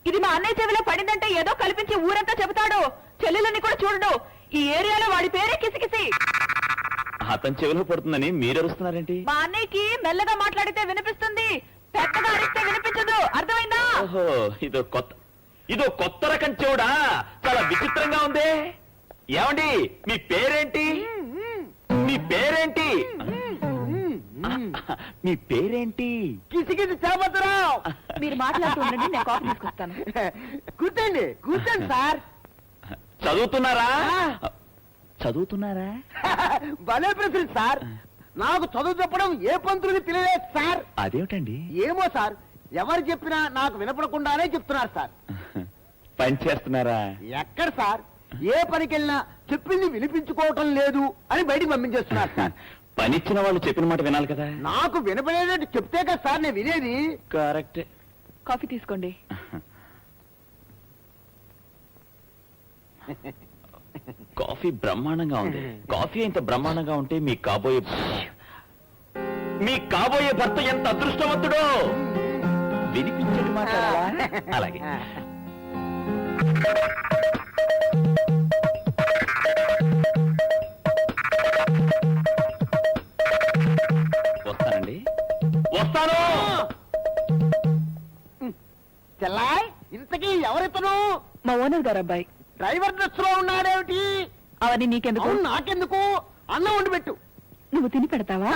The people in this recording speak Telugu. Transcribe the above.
ఇది మా అన్నయ్య చెవిలో పడిందంటే ఏదో కల్పించి ఊరంతా చెబుతాడు. చెల్లెలని కూడా చూడడు. ఈ ఏరియాలో వాడి పేరే కిసికిసి. అతని చెవిలో పడుతుందని మీరు అరుస్తున్నారేంటి? మా అన్నయ్యకి మెల్లగా మాట్లాడితే వినిపిస్తుంది, పెద్దగా అరిస్తే వినిపించదు. అర్థమైందా? ఓహో, ఇదో కొత్త రకం చెవుడా? చాలా విచిత్రంగా ఉంది. ఏమండి, మీ పేరేంటి? మీ పేరేంటి? మీ పేరేంటి? కిసికిసి చేపతురావు. మీరు మాట్లాడుతూ ఉండండి, నేను కాఫీ తీసుకొస్తాను. కూర్చోండి కూర్చోండి సార్. చదువుతున్నారా? చదువుతున్నారా? భలే ప్రశ్న సార్. నాకు చదువు చెప్పడం ఏ పంతులకి తెలియలేదు సార్. అదేమిటండి? ఏమో సార్, ఎవరు చెప్పినా నాకు వినపడకుండానే చెప్తున్నారు సార్. పని చేస్తున్నారా? ఎక్కడ సార్, ఏ పనికి వెళ్ళినా చెప్పింది వినిపించుకోవటం లేదు అని బయటికి పంపించేస్తున్నారు సార్. పనిచ్చిన వాళ్ళు చెప్పిన మాట వినాలి కదా. నాకు వినపడేటట్టు చెప్తే కదా సార్ నేను వినేది. కరెక్ట్. కాఫీ తీసుకోండి. కాఫీ బ్రహ్మాండంగా ఉంది. కాఫీ ఇంత బ్రహ్మాండంగా ఉంటే మీ కాబోయే భర్త ఎంత అదృష్టవంతుడో. వినిపించేది మాట్లాడాలా? అలాగే. వస్తానండి. వస్తాను. చెల్లాయ్, ఇంతకీ ఎవరితను? మా ఓనర్ గారు అబ్బాయి. డ్రైవర్ డ్రెస్ లో ఉన్నాడేమిటి? అవన్నీ నీకెందుకు? నాకెందుకు? అన్నం వండి పెట్టు. నువ్వు తిని పెడతావా?